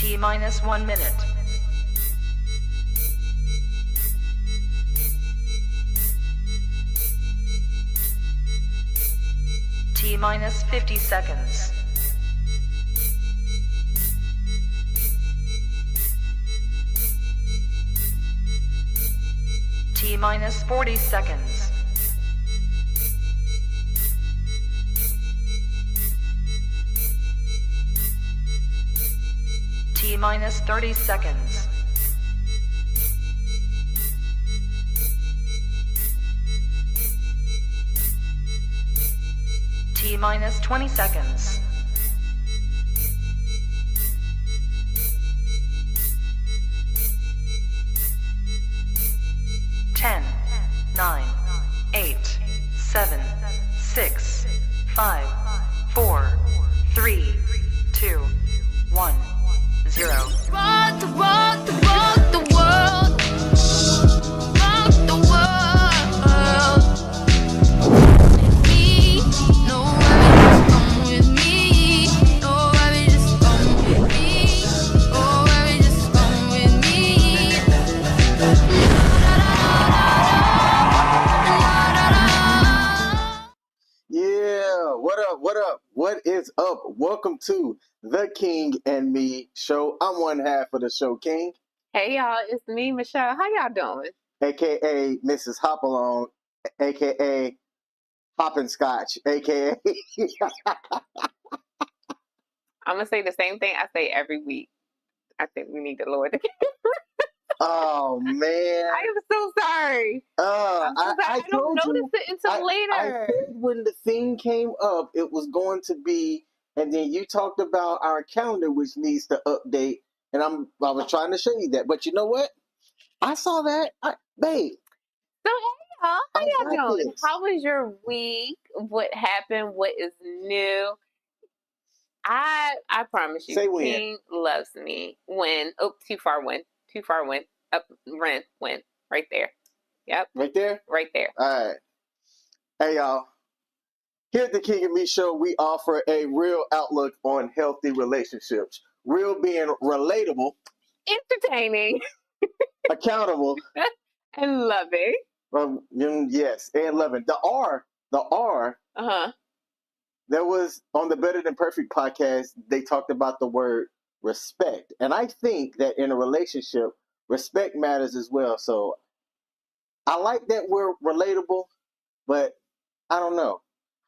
T minus 1 minute. T minus 50 seconds. T minus 40 seconds. T minus 30 seconds. T minus 20 seconds. Ten, 9, 8, 7, 6, 5, 4, 3, 2, 1, 0. Rock the world, rock the world. With me, no worries, come with me. No worries, just come with me. No worries, just come with me. Yeah, what up? What up? What is up? Welcome to the King and Me show. I'm one half of the show, King, Hey y'all, it's me, Michelle. How y'all doing? aka Mrs. Hopalong, aka Hoppin' Scotch, aka I'm gonna say the same thing I say every week. I think we need to lower the. Oh man. I am so sorry. I'm so sorry. I don't told you, notice it until I later. said when the thing came up, it was going to be, and then you talked about our calendar, which needs to update, and I was trying to show you that, but you know what? I saw that, babe. So hey y'all, how y'all got doing? this. How was your week? What happened? What is new? I promise you, Say when. King loves me. When too far went up went right there. Yep, Right there? right there. All right. Hey, y'all. Here at the King and Me show, we offer a real outlook on healthy relationships. Real being relatable, Entertaining accountable, and loving. yes, and loving. The R, Uh-huh. there was on the Better Than Perfect podcast, they talked about the word respect. And I think that in a relationship, respect matters as well. So I like that we're relatable, but I don't know.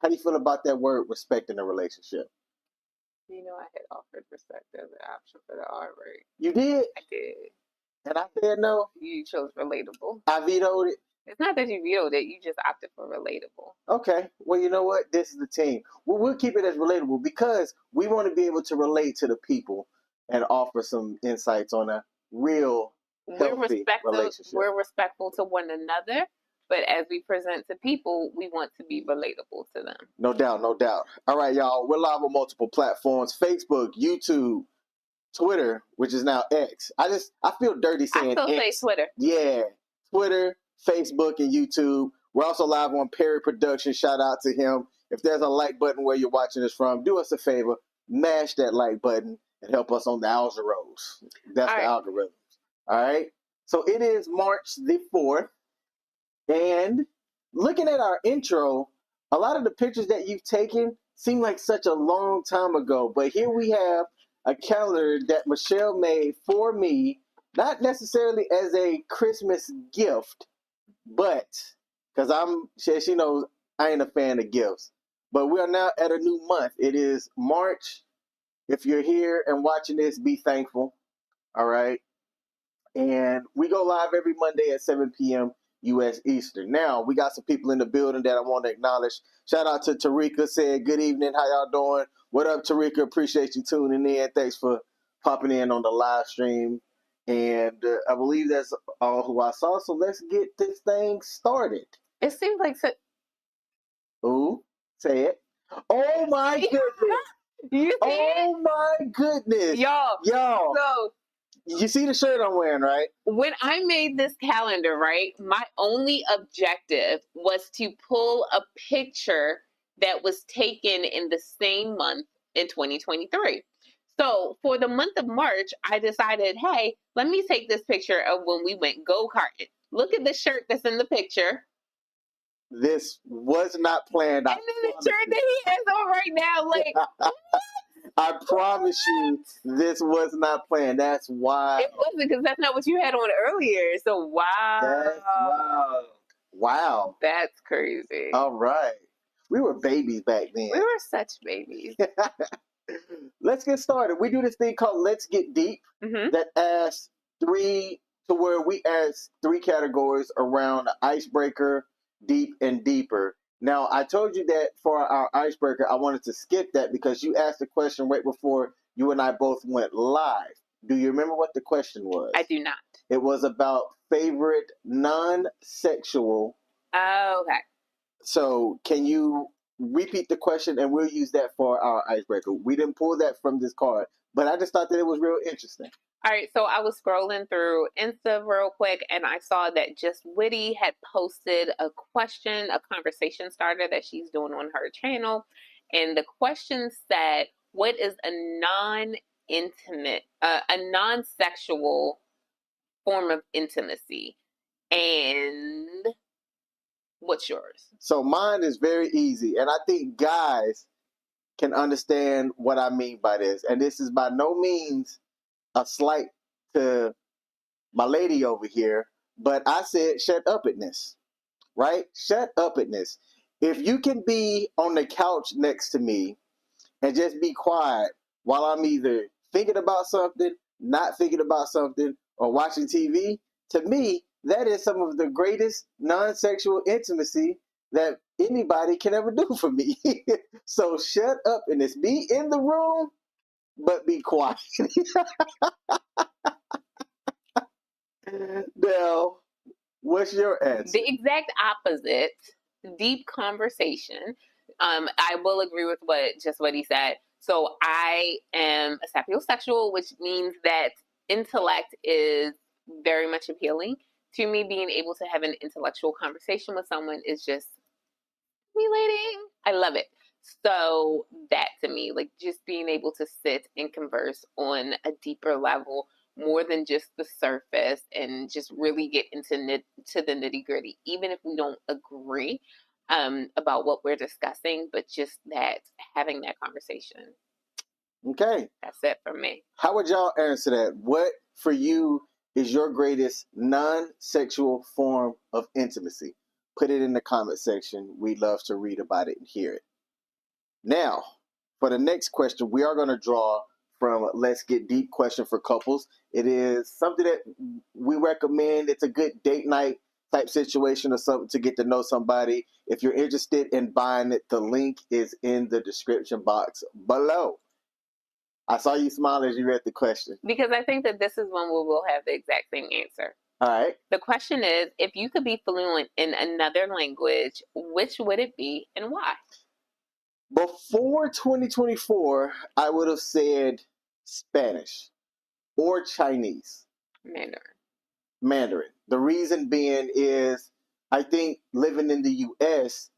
How do you feel about that word respect in a relationship? You know, I had offered respect as an option for the R rate. You did? I did. And I said no? You chose relatable. I vetoed it? It's not that you vetoed it, you just opted for relatable. Okay. Well, you know what? This is the team. We'll keep it as relatable because we want to be able to relate to the people and offer some insights on a real healthy relationship. We're respectful to one another, but as we present to people, we want to be relatable to them. No doubt, no doubt. All right, y'all. We're live on multiple platforms: Facebook, YouTube, Twitter, which is now X. I feel dirty saying I still X. say Twitter. Yeah, Twitter, Facebook, and YouTube. We're also live on Perry Production. Shout out to him. If there's a like button where you're watching us from, do us a favor, mash that like button and help us on the algorithms. That's the algorithms. All right. So it is March the 4th, and looking at our intro, a lot of the pictures that you've taken seem like such a long time ago. But here we have a calendar that Michelle made for me, not necessarily as a Christmas gift, but because she knows I ain't a fan of gifts. But we are now at a new month. It is March. If you're here and watching this, be thankful. All right. And we go live every Monday at 7 p.m. U.S. Eastern. Now, we got some people in the building that I want to acknowledge. Shout out to Tarika, said, good evening. How y'all doing? What up, Tarika? Appreciate you tuning in. Thanks for popping in on the live stream. And I believe that's all who I saw. So let's get this thing started. It seems like... Ooh, say it. Oh, my goodness. You see Oh, my goodness. Y'all. So... You see the shirt I'm wearing, right? When I made this calendar, right, my only objective was to pull a picture that was taken in the same month in 2023. So for the month of March, I decided, hey, let me take this picture of when we went go-karting. Look at the shirt that's in the picture. This was not planned. And then the shirt that he has on right now, like, I promise you, this was not planned. That's why. it wasn't, because that's not what you had on earlier. So, wow. That's wow. Wow. That's crazy. All right. We were babies back then. We were such babies. Let's get started. We do this thing called Let's Get Deep Mhm. that asks we ask three categories around icebreaker, deep, and deeper. Now, I told you that for our icebreaker, I wanted to skip that because you asked the question right before you and I both went live. Do you remember what the question was? I do not. It was about favorite non-sexual. Oh, okay. So can you repeat the question and we'll use that for our icebreaker? We didn't pull that from this card, but I just thought that it was real interesting. All right, so I was scrolling through Insta real quick, and I saw that Just Witty had posted a question, a conversation starter that she's doing on her channel. And the question said, what is a non-intimate, a non-sexual form of intimacy? And what's yours? So mine is very easy, and I think guys can understand what I mean by this. And this is by no means a slight to my lady over here, but I said shut up-itness, right? Shut up-itness. If you can be on the couch next to me and just be quiet while I'm either thinking about something, not thinking about something, or watching TV, to me, that is some of the greatest non-sexual intimacy that anybody can ever do for me. So shut up and this. Be in the room, but be quiet. Now, what's your answer? The exact opposite, deep conversation. I will agree with what he said. So I am a sapiosexual, which means that intellect is very much appealing to me. Being able to have an intellectual conversation with someone is just stimulating. I love it. So that to me, like just being able to sit and converse on a deeper level, more than just the surface, and just really get into the nitty gritty, even if we don't agree about what we're discussing, but just that having that conversation. Okay. That's it for me. How would y'all answer that? What for you is your greatest non-sexual form of intimacy? Put it in the comment section. We'd love to read about it and hear it. Now, for the next question, we are going to draw from Let's Get Deep question for couples. It is something that we recommend. It's a good date night type situation or something to get to know somebody. If you're interested in buying it, the link is in the description box below. I saw you smile as you read the question. Because I think that this is when we will have the exact same answer. All right. The question is, if you could be fluent in another language, which would it be and why? Before 2024, I would have said Spanish or Chinese. Mandarin. The reason being is I think living in the U.S.,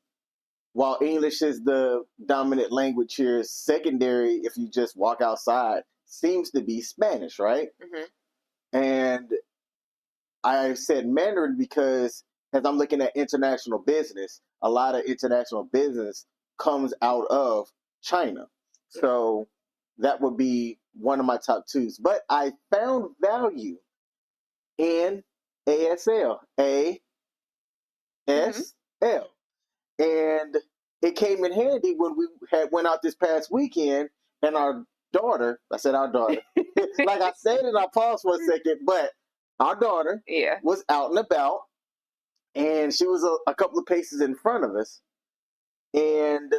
while English is the dominant language here, secondary, if you just walk outside, seems to be Spanish, right? Mm-hmm. And I said Mandarin because as I'm looking at international business, a lot of international business comes out of China. So that would be one of my top twos. But I found value in ASL. A-S-L. And it came in handy when we went out this past weekend and our daughter, I said our daughter, like I said it, I paused for a second, but our daughter was out and about and she was a couple of paces in front of us and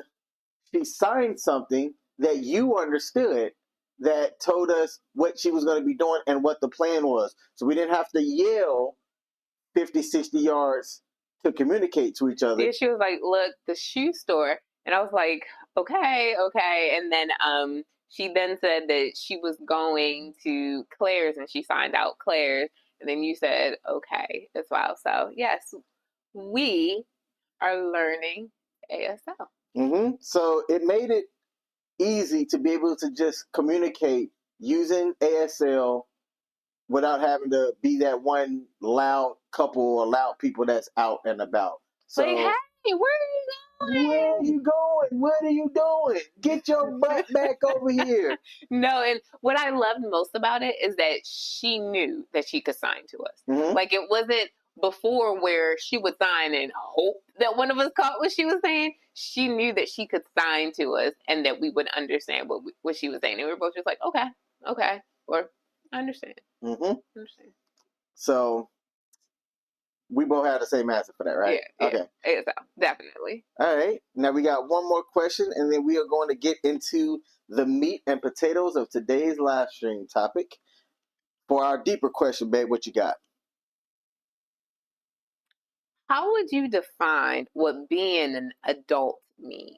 she signed something that you understood that told us what she was going to be doing and what the plan was. So we didn't have to yell 50, 60 yards to communicate to each other. Yeah, she was like, look, the shoe store. And I was like, okay. And then she then said that she was going to Claire's and she signed out Claire's. And then you said, okay, as well. So yes, we are learning ASL. Mm-hmm. So it made it easy to be able to just communicate using ASL without having to be that one loud couple or loud people that's out and about. So, Like, hey, where are you going? where are you going? What are you doing? Get your butt back over here. No, and what I loved most about it is that she knew that she could sign to us. Mhm. Like, it wasn't before where she would sign and hope that one of us caught what she was saying. She knew that she could sign to us and that we would understand what she was saying. And we were both just like, okay, or I understand. Mhm. Understand. So we both had the same answer for that, right? Yeah. Okay. ASL, definitely. All right. Now we got one more question, and then we are going to get into the meat and potatoes of today's live stream topic. For our deeper question, babe, what you got? How would you define what being an adult means?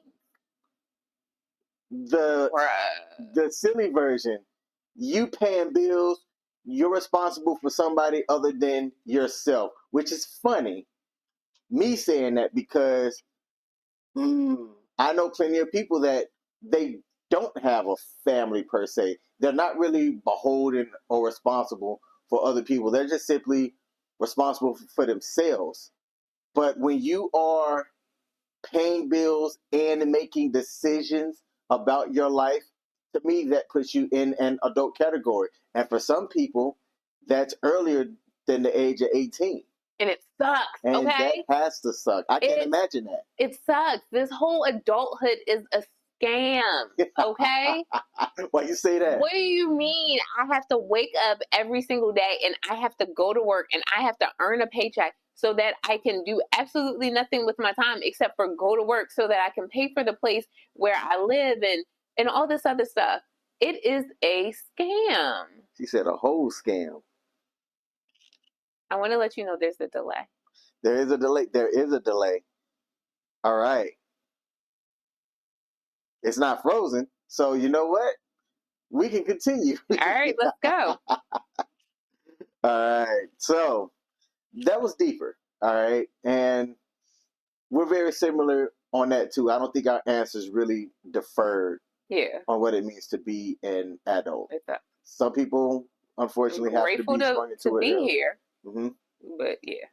The silly version. You paying bills, you're responsible for somebody other than yourself, which is funny. Me saying that because I know plenty of people that they don't have a family per se. They're not really beholden or responsible for other people. They're just simply responsible for themselves. But when you are paying bills and making decisions about your life, to me, that puts you in an adult category. And for some people, that's earlier than the age of 18. And it sucks, And okay? that has to suck. I can't imagine that. It sucks. This whole adulthood is a scam, okay? Why you say that? What do you mean I have to wake up every single day and I have to go to work and I have to earn a paycheck so that I can do absolutely nothing with my time except for go to work so that I can pay for the place where I live and all this other stuff? It is a scam. She said a whole scam. I want to let you know there's a delay. There is a delay. There is a delay. All right. It's not frozen. So you know what? We can continue. All right, let's go. All right. So that was deeper. All right. And we're very similar on that too. I don't think our answers really deferred Yeah. on what it means to be an adult. It's up. Some people, unfortunately, have to be sprung into to it be early. here. Mm-hmm. But yeah.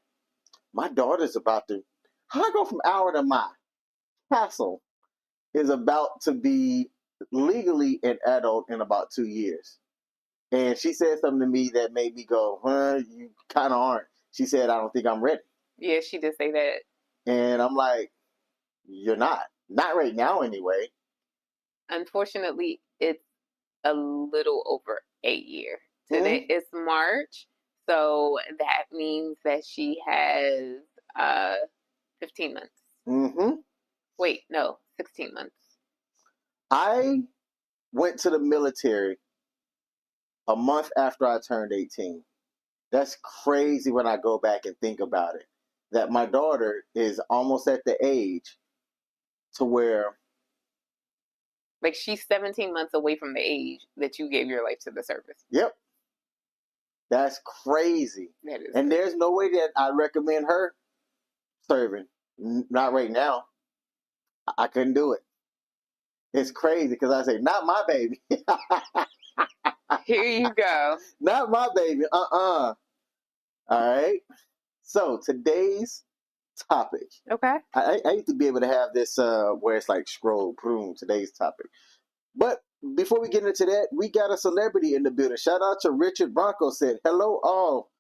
My daughter's about to. How I go from hour to my castle is about to be legally an adult in about 2 years. And she said something to me that made me go, you kind of aren't. She said, I don't think I'm ready. Yeah, she did say that. And I'm like, you're not. Not right now, anyway. Unfortunately, it's a little over 8 years. Today is March, so that means that she has 15 months. Mm-hmm. Wait, no, 16 months. I went to the military a month after I turned 18. That's crazy when I go back and think about it. That my daughter is almost at the age to where... Like, she's 17 months away from the age that you gave your life to the service. Yep. That's crazy. That is and crazy. There's no way that I recommend her serving. Not right now. I couldn't do it. It's crazy because I say, not my baby. Here you go. Not my baby. All right. So today's topic. Okay. I used to be able to have this where it's like scroll, boom, today's topic. But before we get into that, we got a celebrity in the building. Shout out to Richard Bronco said, hello all.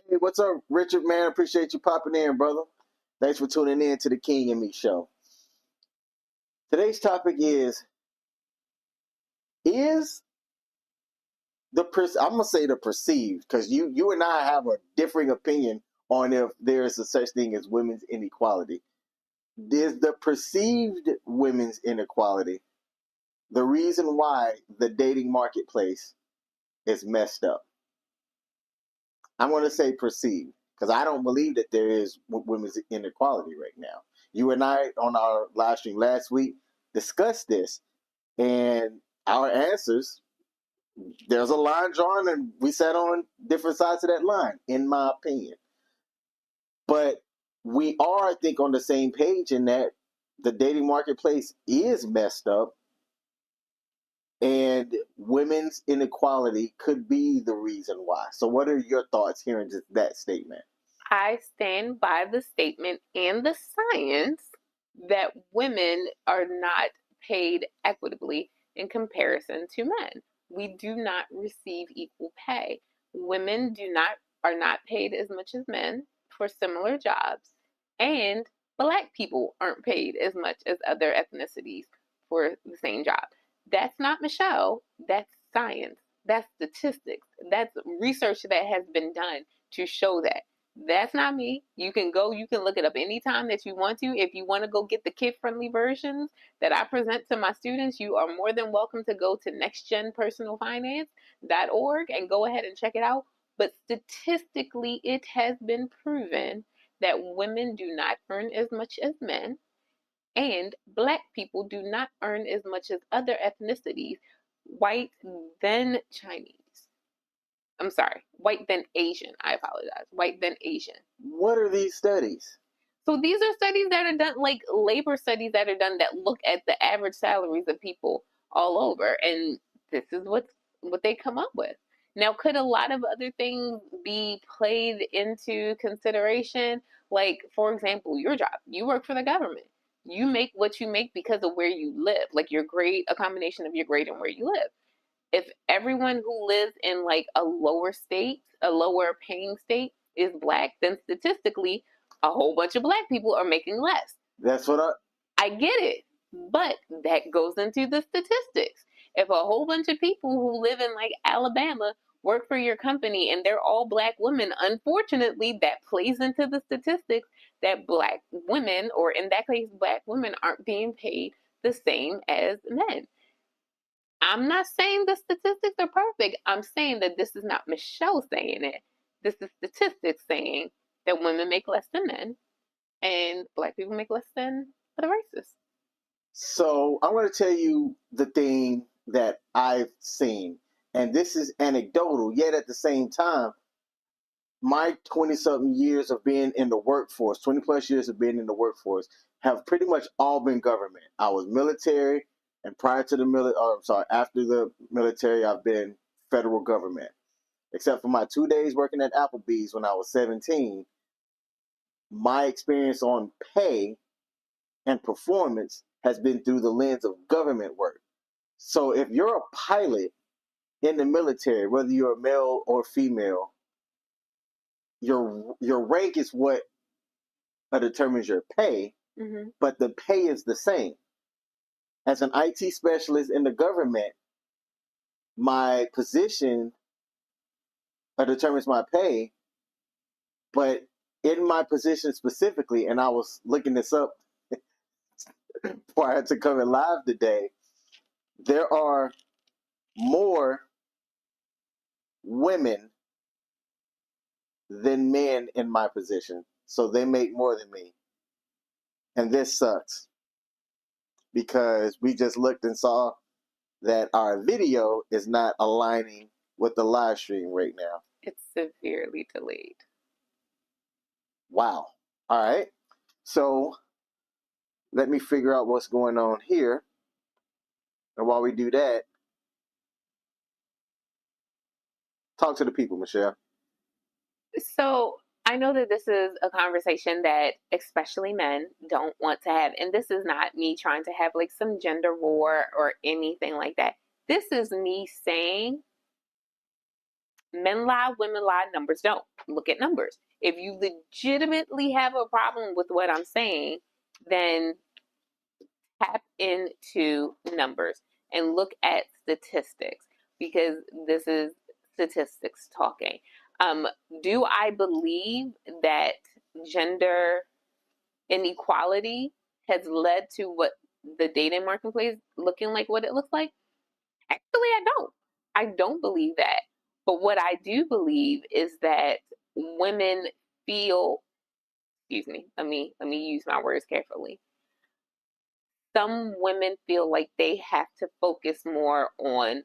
Hey, what's up, Richard, man? Appreciate you popping in, brother. Thanks for tuning in to the King and Me show. Today's topic is I'm going to say the perceived, because you and I have a differing opinion on if there is a such thing as women's inequality. Is the perceived women's inequality the reason why the dating marketplace is messed up? I'm going to say perceived, because I don't believe that there is women's inequality right now. You and I, on our live stream last week, discussed this, and our answers, there's a line drawn, and we sat on different sides of that line, in my opinion. But we are, I think, on the same page in that the dating marketplace is messed up, and women's inequality could be the reason why. So what are your thoughts hearing that statement? I stand by the statement and the science that women are not paid equitably in comparison to men. We do not receive equal pay. Women are not paid as much as men for similar jobs, and Black people aren't paid as much as other ethnicities for the same job. That's not Michelle, that's science. That's statistics. That's research that has been done to show that. That's not me. You can look it up anytime that you want to. If you want to go get the kid-friendly versions that I present to my students, you are more than welcome to go to nextgenpersonalfinance.org and go ahead and check it out. But statistically, it has been proven that women do not earn as much as men, and Black people do not earn as much as other ethnicities, white then Chinese. I'm sorry, white then Asian. I apologize. White then Asian. What are these studies? So these are studies that are done, like labor studies that are done that look at the average salaries of people all over, and this is what they come up with. Now, could a lot of other things be played into consideration? Like, for example, your job. You work for the government. You make what you make because of where you live. Like your grade, a combination of your grade and where you live. If everyone who lives in like a lower paying state is Black, then statistically, a whole bunch of Black people are making less. That's what I get it, but that goes into the statistics. If a whole bunch of people who live in like Alabama work for your company and they're all Black women, unfortunately, that plays into the statistics that Black women, or in that case, Black women, aren't being paid the same as men. I'm not saying the statistics are perfect. I'm saying that this is not Michelle saying it. This is statistics saying that women make less than men and Black people make less than other races. So I'm going to tell you the thing that I've seen, and this is anecdotal, yet at the same time, my 20-something years of being in the workforce, 20 plus years of being in the workforce, have pretty much all been government. I was military, and prior to after the military, I've been federal government. Except for my 2 days working at Applebee's when I was 17, my experience on pay and performance has been through the lens of government work. So if you're a pilot in the military, whether you're a male or female, your rank is what determines your pay, but the pay is the same. As an IT specialist in the government, my position determines my pay, but in my position specifically, and I was looking this up prior to coming live today, there are more women than men in my position. So they make more than me. And this sucks because we just looked and saw that our video is not aligning with the live stream right now. It's severely delayed. Wow. All right. So let me figure out what's going on here. And while we do that, talk to the people, Michelle. So I know that this is a conversation that especially men don't want to have. And this is not me trying to have like some gender war or anything like that. This is me saying men lie, women lie, numbers don't. Look at numbers. If you legitimately have a problem with what I'm saying, then tap into numbers and look at statistics, because this is statistics talking. Do I believe that gender inequality has led to what the dating marketplace looking like what it looks like? Actually, I don't. I don't believe that. But what I do believe is that women feel, excuse me, let me use my words carefully. Some women feel like they have to focus more on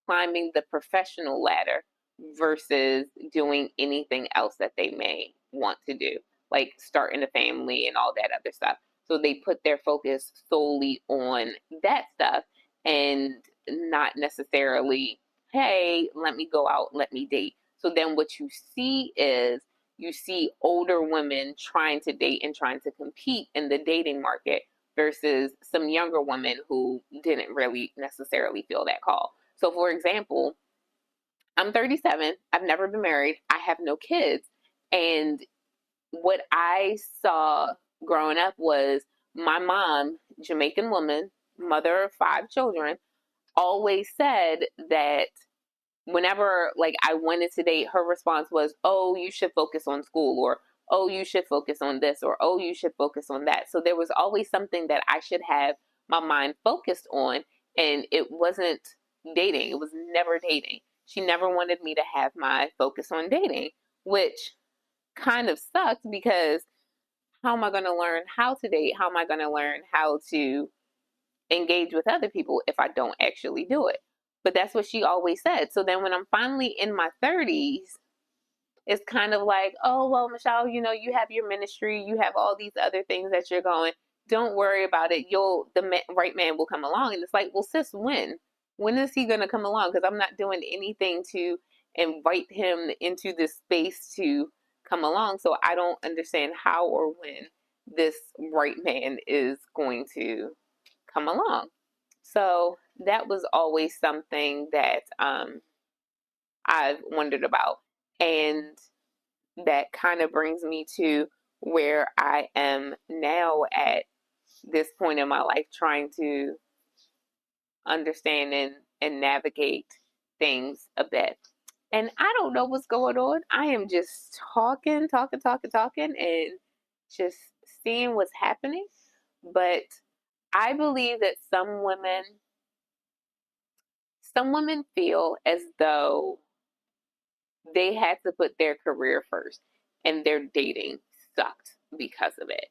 climbing the professional ladder versus doing anything else that they may want to do, like starting a family and all that other stuff. So they put their focus solely on that stuff. and not necessarily, hey, let me go out, let me date. So then what you see is you see older women trying to date and trying to compete in the dating market versus some younger women who didn't really necessarily feel that call. So for example, I'm 37, I've never been married, I have no kids. And what I saw growing up was my mom, Jamaican woman, mother of 5 children, always said that whenever like I wanted to date, her response was, "Oh, you should focus on school," or "Oh, you should focus on this," or "Oh, you should focus on that." So there was always something that I should have my mind focused on, and it wasn't dating. It was never dating. She never wanted me to have my focus on dating, which kind of sucked because how am I going to learn how to date? How am I going to learn how to engage with other people if I don't actually do it? But that's what she always said. So then when I'm finally in my 30s, it's kind of like, oh, well, Michelle, you know, you have your ministry, you have all these other things that you're going. Don't worry about it. Right man will come along. And it's like, well, sis, when? When is he going to come along? Because I'm not doing anything to invite him into this space to come along. So I don't understand how or when this right man is going to come along. So that was always something that I've wondered about. And that kind of brings me to where I am now at this point in my life, trying to understand and navigate things a bit. And I don't know what's going on. I am just talking, and just seeing what's happening. But I believe that some women feel as though they had to put their career first and their dating sucked because of it.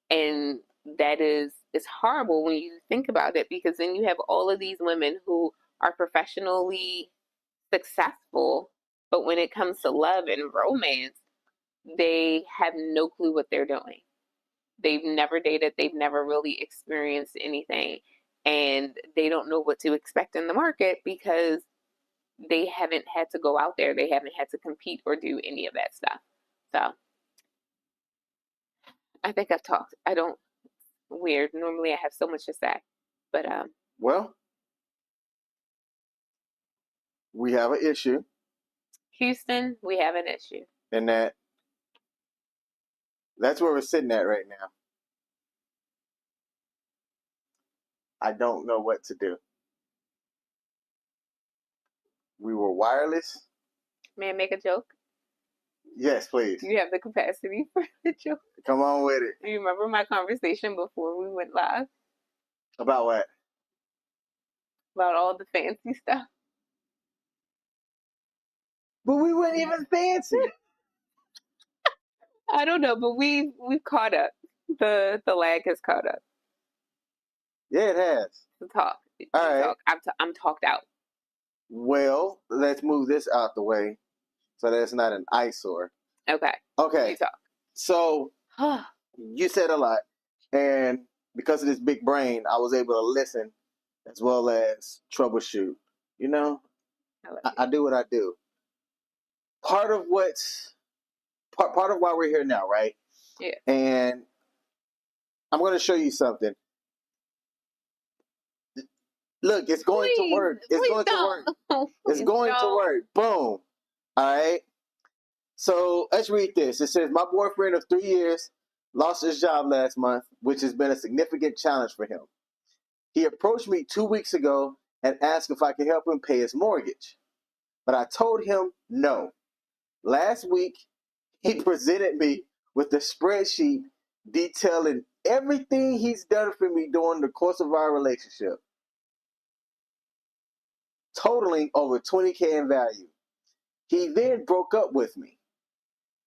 And that is horrible when you think about it, because then you have all of these women who are professionally successful, but when it comes to love and romance, they have no clue what they're doing. They've never dated, they've never really experienced anything, and they don't know what to expect in the market because they haven't had to go out there. They haven't had to compete or do any of that stuff. So I think I've talked. I don't, weird. Normally I have so much to say, but Well, we have an issue, Houston, we have an issue. and that's where we're sitting at right now. I don't know what to do. We were wireless. May I make a joke? Yes, please. You have the capacity for a joke. Come on with it. Do you remember my conversation before we went live About what? about all the fancy stuff? But we weren't even fancy. I don't know, but we've caught up. The lag has caught up. Yeah, it has. The talk. All right. Talk. I'm talked out. Well, let's move this out the way so that it's not an eyesore. Okay. Okay. You talk. So you said a lot, and because of this big brain, I was able to listen as well as troubleshoot. You know, I do what I do. Part of why we're here now, right? Yeah. And I'm going to show you something. Look, it's going to work. It's going to work. It's going to work. Boom. All right. So let's read this. It says, my boyfriend of 3 years lost his job last month, which has been a significant challenge for him. He approached me 2 weeks ago and asked if I could help him pay his mortgage. But I told him no. Last week, he presented me with a spreadsheet detailing everything he's done for me during the course of our relationship, totaling over $20K in value. He then broke up with me.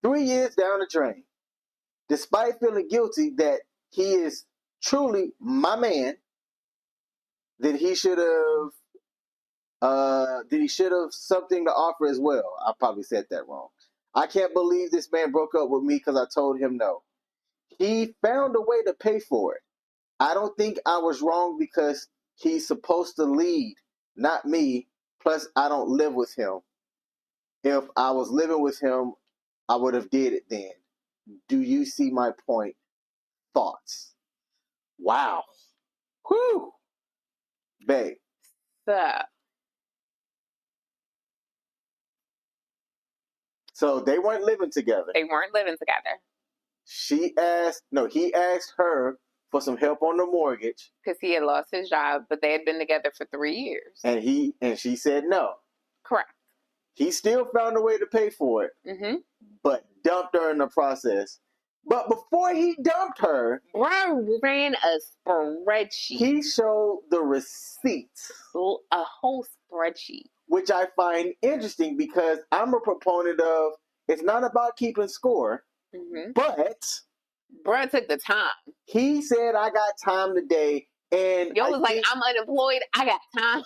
3 years down the drain. Despite feeling guilty that he is truly my man, that he should have something to offer as well. I probably said that wrong. I can't believe this man broke up with me because I told him no. He found a way to pay for it. I don't think I was wrong because he's supposed to lead, not me. Plus, I don't live with him. If I was living with him, I would have did it then. Do you see my point? Thoughts? Wow. Whew. Babe. So they weren't living together. They weren't living together. He asked her for some help on the mortgage. Because he had lost his job, but they had been together for 3 years. And she said no. Correct. He still found a way to pay for it, but dumped her in the process. But before he dumped her, Brian ran a spreadsheet. He showed the receipts. A whole spreadsheet. Which I find interesting because I'm a proponent of it's not about keeping score, but Bruh took the time. He said, I got time today. And Yo was like, I'm unemployed. I got time.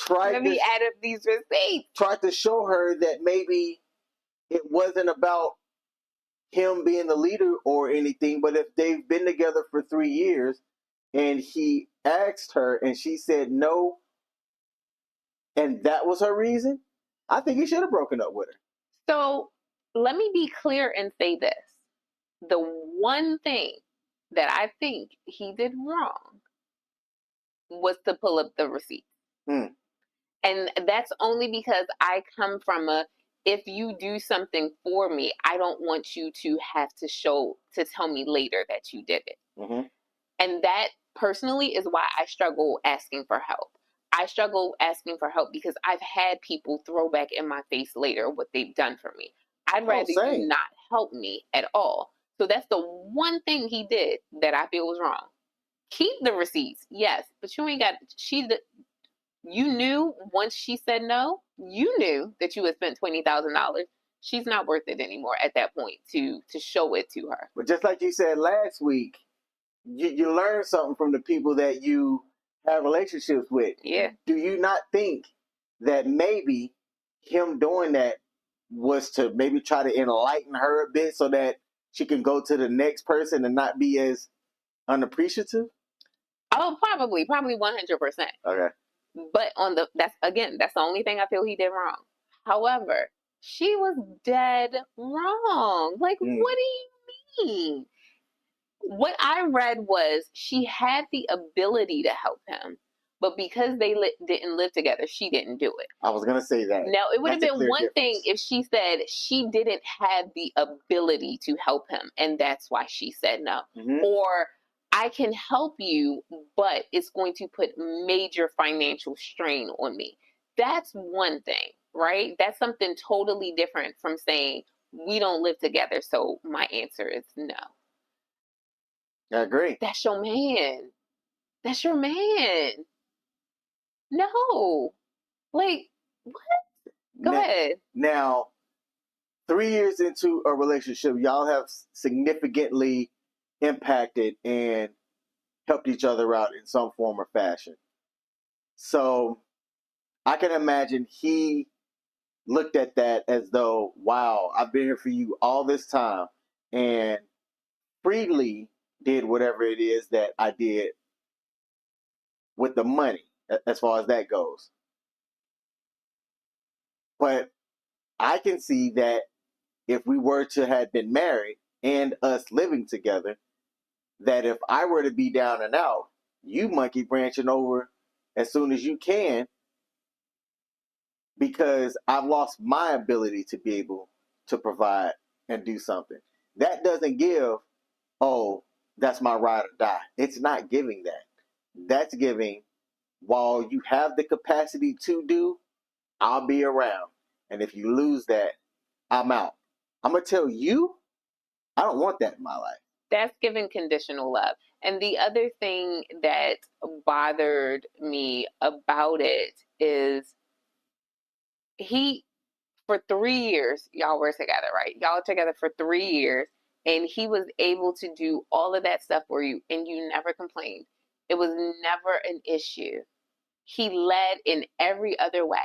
Let me add up these receipts. Tried to show her that maybe it wasn't about him being the leader or anything, but if they've been together for 3 years and he asked her and she said no, and that was her reason, I think he should have broken up with her. So let me be clear and say this. The one thing that I think he did wrong was to pull up the receipt. And that's only because I come from if you do something for me, I don't want you to have to tell me later that you did it. And that personally is why I struggle asking for help. I struggle asking for help because I've had people throw back in my face later what they've done for me. I'd rather you not help me at all. So that's the one thing he did that I feel was wrong. Keep the receipts, yes, but you ain't got, you knew once she said no, you knew that you had spent $20,000. She's not worth it anymore at that point to show it to her. But just like you said last week, you learn something from the people that you have relationships with. Yeah. Do you not think that maybe him doing that was to maybe try to enlighten her a bit so that she can go to the next person and not be as unappreciative? Oh, probably 100%. Okay. But that's the only thing I feel he did wrong. However, she was dead wrong. Like, what do you mean? What I read was she had the ability to help him, but because they didn't live together, she didn't do it. I was going to say that. Now, it would have been one thing if she said she didn't have the ability to help him, and that's why she said no. Or, I can help you, but it's going to put major financial strain on me. That's one thing, right? That's something totally different from saying, we don't live together, so my answer is no. I agree. That's your man. That's your man. No. Like, what? Go ahead. Now, 3 years into a relationship, y'all have significantly impacted and helped each other out in some form or fashion. So I can imagine he looked at that as though, wow, I've been here for you all this time and freely did whatever it is that I did with the money, as far as that goes. But I can see that if we were to have been married and us living together, that if I were to be down and out, you monkey branching over as soon as you can, because I've lost my ability to be able to provide and do something. That doesn't give, oh, that's my ride or die. It's not giving that. That's giving, while you have the capacity to do, I'll be around. And if you lose that, I'm out. I'm going to tell you, I don't want that in my life. That's giving conditional love. And the other thing that bothered me about it is for 3 years, y'all were together, right? Y'all were together for 3 years, and he was able to do all of that stuff for you, and you never complained. It was never an issue. He led in every other way.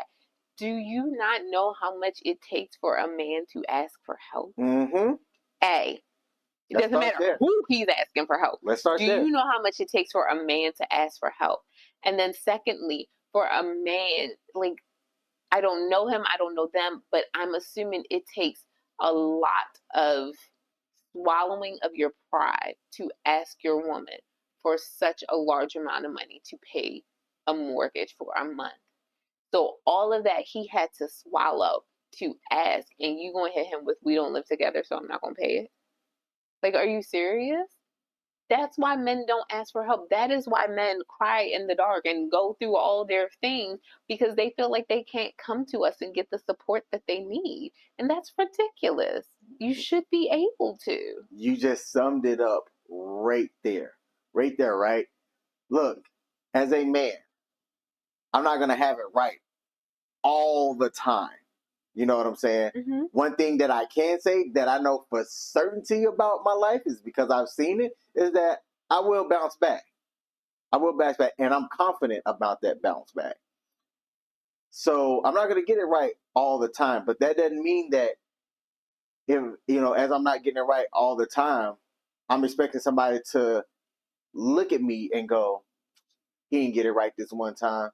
Do you not know how much it takes for a man to ask for help? A. It doesn't matter who he's asking for help. Let's start there. Do you know how much it takes for a man to ask for help? And then secondly, for a man, like, I don't know him, I don't know them, but I'm assuming it takes a lot of swallowing of your pride to ask your woman for such a large amount of money to pay a mortgage for a month. So all of that he had to swallow to ask, and you gonna hit him with, we don't live together, so I'm not gonna pay it. Like, are you serious? That's why men don't ask for help. That is why men cry in the dark and go through all their things, because they feel like they can't come to us and get the support that they need. And that's ridiculous. You should be able to. You just summed it up right there. Right there, right? Look, as a man, I'm not going to have it right all the time. You know what I'm saying? Mm-hmm. One thing that I can say that I know for certainty about my life is, because I've seen it, is that I will bounce back. I will bounce back, and I'm confident about that bounce back. So I'm not going to get it right all the time, but that doesn't mean that, if, you know, as I'm not getting it right all the time, I'm expecting somebody to look at me and go, he didn't get it right this one time.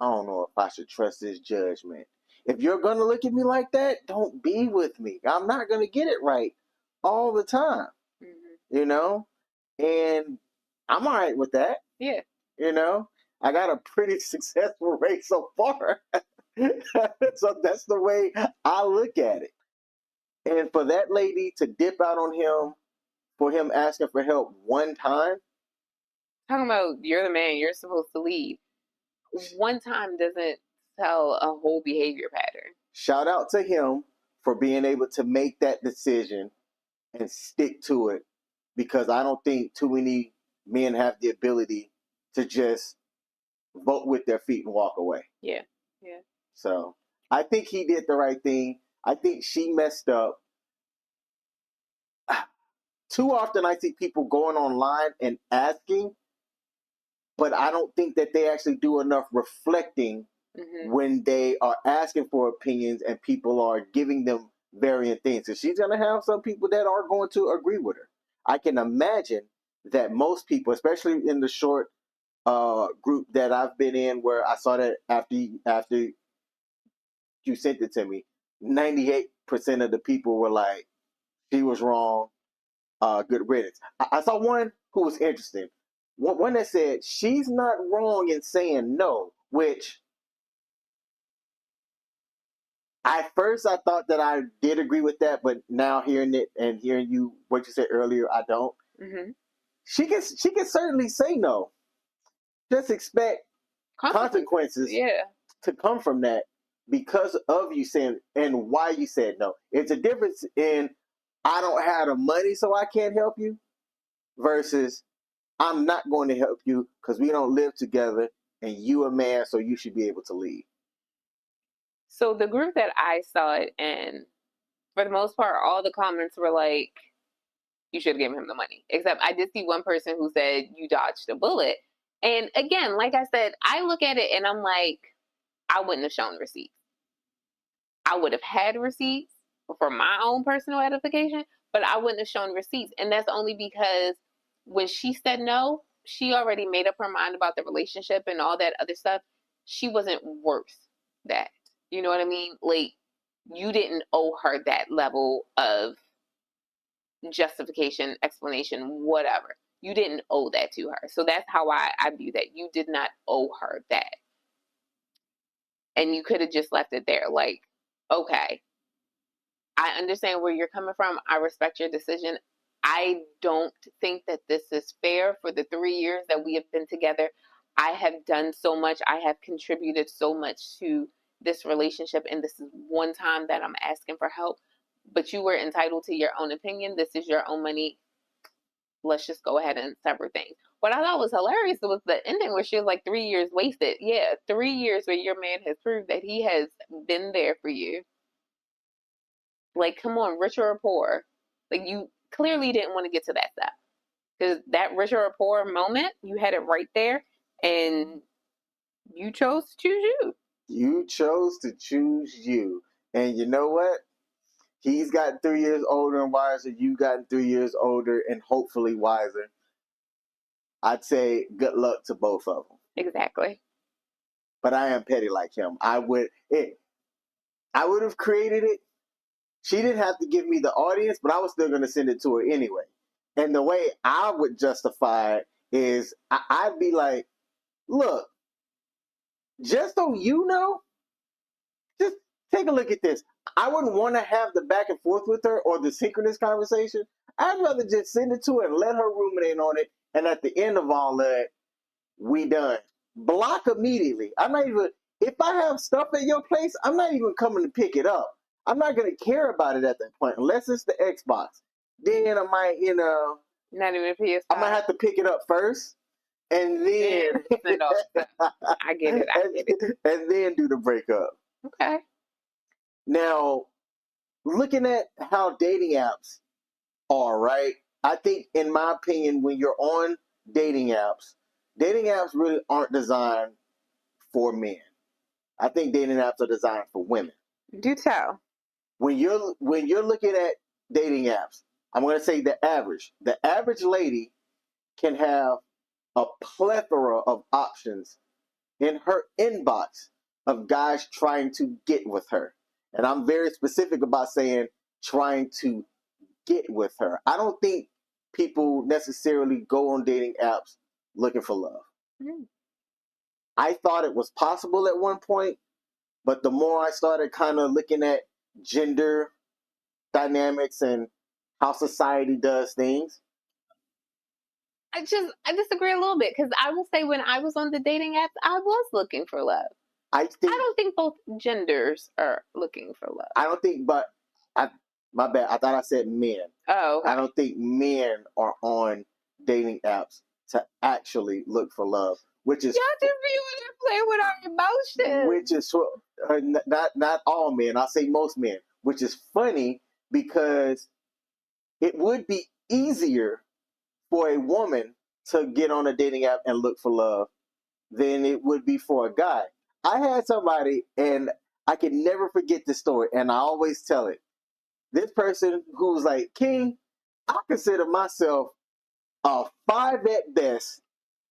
I don't know if I should trust his judgment. If you're going to look at me like that, don't be with me. I'm not going to get it right all the time, Mm-hmm. you know? And I'm all right with that. Yeah. You know? I got a pretty successful rate so far. So that's the way I look at it. And for that lady to dip out on him, for him asking for help one time. Talking about, you're the man, you're supposed to lead. One time doesn't tell a whole behavior pattern. Shout out to him for being able to make that decision and stick to it, because I don't think too many men have the ability to just vote with their feet and walk away. Yeah, yeah. So I think he did the right thing. I think she messed up. Too often I see people going online and asking, but I don't think that they actually do enough reflecting when they are asking for opinions and people are giving them varying things. So she's going to have some people that are going to agree with her. I can imagine that most people, especially in the short group that I've been in, where I saw that after you sent it to me, 98% of the people were like, she was wrong, good riddance. I saw one who was interesting. One that said, she's not wrong in saying no, which at first I thought that I did agree with that, but now hearing it and hearing you, what you said earlier, I don't. Mm-hmm. She can certainly say no. Just expect consequences to come from that because of you saying and why you said no. It's a difference in, I don't have the money so I can't help you, versus I'm not going to help you because we don't live together and you a man, so you should be able to leave. So the group that I saw it in, for the most part, all the comments were like, you should have given him the money. Except I did see one person who said, you dodged a bullet. And again, like I said, I look at it and I'm like, I wouldn't have shown receipts. I would have had receipts for my own personal edification, but I wouldn't have shown receipts. And that's only because when she said no, she already made up her mind about the relationship and all that other stuff. She wasn't worth that. You know what I mean? Like, you didn't owe her that level of justification, explanation, whatever. You didn't owe that to her. So that's how I view that. You did not owe her that. And you could have just left it there. Like, okay, I understand where you're coming from. I respect your decision. I don't think that this is fair for the 3 years that we have been together. I have done so much. I have contributed so much to this relationship. And this is one time that I'm asking for help. But you were entitled to your own opinion. This is your own money. Let's just go ahead and sever things. What I thought was hilarious was the ending where she was like, 3 years wasted. Yeah, 3 years where your man has proved that he has been there for you. Like, come on, rich or poor. Like, you clearly didn't want to get to that step. Because that rich or poor moment, you had it right there. And you chose to choose you. You chose to choose you. And you know what? He's gotten 3 years older and wiser. You've gotten 3 years older and hopefully wiser. I'd say good luck to both of them. Exactly. But I am petty like him. I would have created it. She didn't have to give me the audience, but I was still going to send it to her anyway. And the way I would justify it is I'd be like, look, just so you know, just take a look at this. I wouldn't want to have the back and forth with her or the synchronous conversation. I'd rather just send it to her and let her ruminate on it. And at the end of all that, we done. Block immediately. I'm not even, if I have stuff at your place, I'm not even coming to pick it up. I'm not going to care about it at that point, unless it's the Xbox. Then I might, Not even PS5. I might have to pick it up first, and then send off stuff. I get it. And then do the breakup. Okay. Now, looking at how dating apps are, right? I think, in my opinion, when you're on dating apps really aren't designed for men. I think dating apps are designed for women. Do tell. When you're looking at dating apps, I'm going to say the average lady can have a plethora of options in her inbox of guys trying to get with her. And I'm very specific about saying trying to get with her. I don't think people necessarily go on dating apps looking for love. Mm. I thought it was possible at one point, but the more I started kind of looking at gender dynamics and how society does things, I disagree a little bit, because I will say when I was on the dating apps, I was looking for love. I don't think both genders are looking for love. I don't think, but my bad. I thought I said men. Oh, okay. I don't think men are on dating apps to actually look for love, which is y'all just be playing with our emotions. which is not all men. I'll say most men, which is funny because it would be easier for a woman to get on a dating app and look for love than it would be for a guy. I had somebody, and I can never forget this story, and I always tell it. This person who was like, King, I consider myself a 5 at best.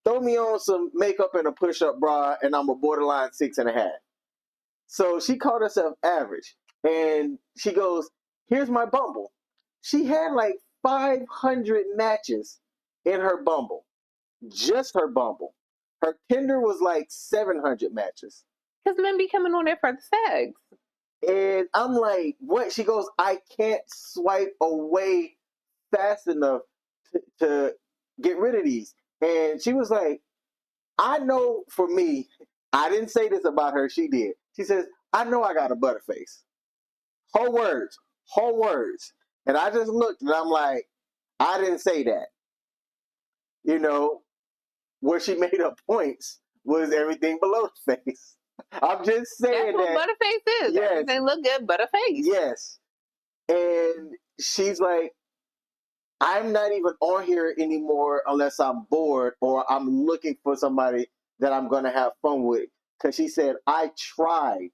Throw me on some makeup and a push-up bra, and I'm a borderline 6.5. So she called herself average, and she goes, here's my Bumble. She had like 500 matches in her Bumble. Just her Bumble. Her Tinder was like 700 matches. Because men be coming on there for the sex. And I'm like, what? She goes, I can't swipe away fast enough to get rid of these. And she was like, I know for me, I didn't say this about her, she did. She says, I know I got a butterface. Her words. And I just looked and I'm like, I didn't say that. Where she made her points was everything below the face. I'm just saying that's what butterface is. Yes. Everything look good, butterface. Yes. And she's like, I'm not even on here anymore unless I'm bored or I'm looking for somebody that I'm going to have fun with. Because she said, I tried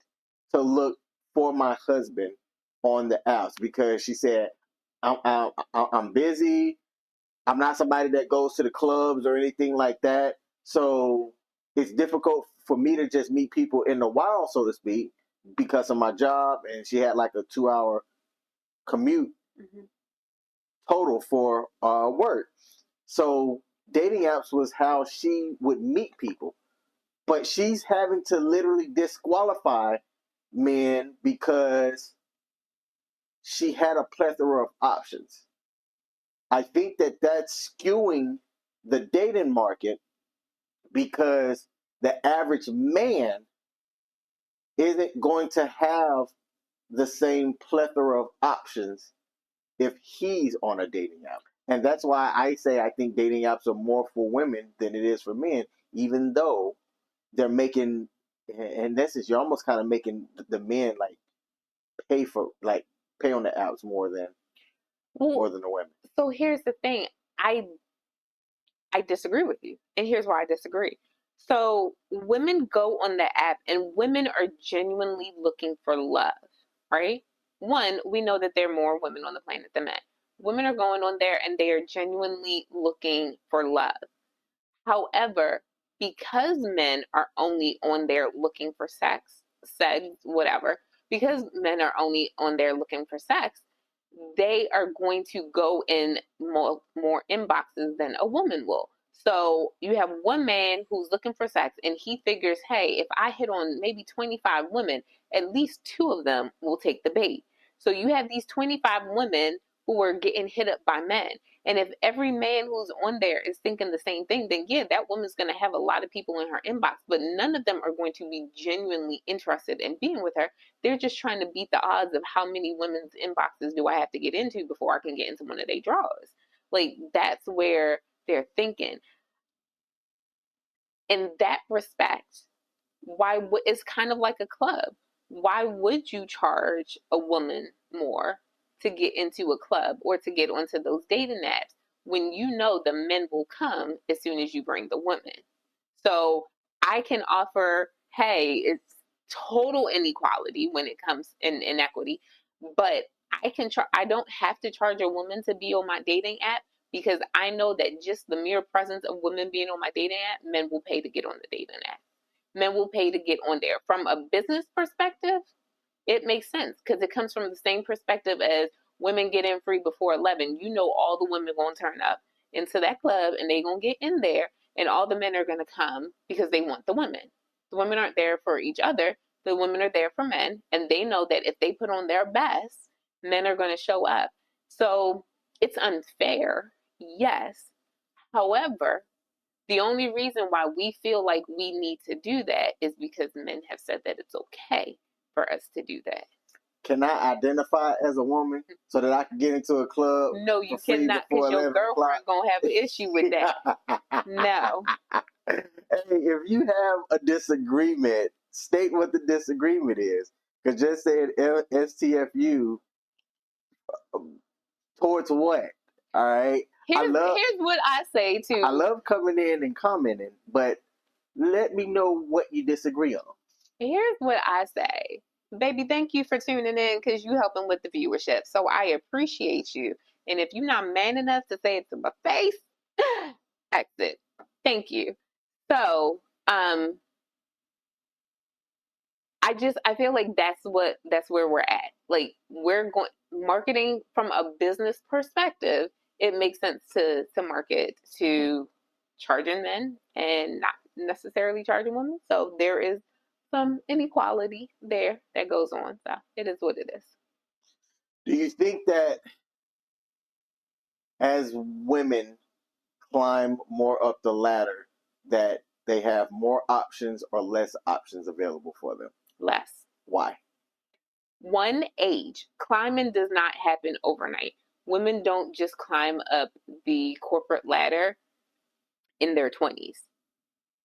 to look for my husband on the apps because she said, I'm busy. I'm not somebody that goes to the clubs or anything like that. So it's difficult for me to just meet people in the wild, so to speak, because of my job. And she had like a 2-hour commute total for work. So dating apps was how she would meet people. But she's having to literally disqualify men because she had a plethora of options. I think that that's skewing the dating market because the average man isn't going to have the same plethora of options if he's on a dating app. And that's why I say I think dating apps are more for women than it is for men, even though they're making, and this is, you're almost kind of making the men like pay on the apps more than the women. So here's the thing. I disagree with you. And here's why I disagree. So women go on the app and women are genuinely looking for love, right? one, we know that there are more women on the planet than men. Women are going on there and they are genuinely looking for love. However, because men are only on there looking for sex, whatever, because men are only on there looking for sex, they are going to go in more inboxes than a woman will. So you have one man who's looking for sex and he figures, hey, if I hit on maybe 25 women, at least 2 of them will take the bait. So you have these 25 women who are getting hit up by men. And if every man who's on there is thinking the same thing, then yeah, that woman's going to have a lot of people in her inbox, but none of them are going to be genuinely interested in being with her. They're just trying to beat the odds of how many women's inboxes do I have to get into before I can get into one of their draws. Like, that's where they're thinking. In that respect, it's kind of like a club. Why would you charge a woman more to get into a club or to get onto those dating apps when you know the men will come as soon as you bring the women? So I can offer, hey, it's total inequality when it comes in inequity, but I don't have to charge a woman to be on my dating app, because I know that just the mere presence of women being on my dating app, men will pay to get on the dating app. Men will pay to get on there. From a business perspective, it makes sense because it comes from the same perspective as women get in free before 11. You know, all the women going to turn up into that club and they going to get in there, and all the men are going to come because they want the women. The women aren't there for each other. The women are there for men, and they know that if they put on their best, men are going to show up. So it's unfair, yes. However, the only reason why we feel like we need to do that is because men have said that it's okay for us to do that. Can I identify as a woman so that I can get into a club? No, you cannot, because your girlfriend going to have an issue with that. No. Hey, if you have a disagreement, state what the disagreement is. Because just saying STFU towards what? All right? Here's what I say, too. I love coming in and commenting, but let me know what you disagree on. Here's what I say. Baby, thank you for tuning in because you helping with the viewership. So I appreciate you. And if you're not man enough to say it to my face, exit. Thank you. So, I feel like that's where we're at. Like, we're going marketing from a business perspective. It makes sense to market to charging men and not necessarily charging women. So there is some inequality there that goes on. So it is what it is. Do you think that as women climb more up the ladder, that they have more options or less options available for them? Less. Why? One, age. Climbing does not happen overnight. Women don't just climb up the corporate ladder in their 20s.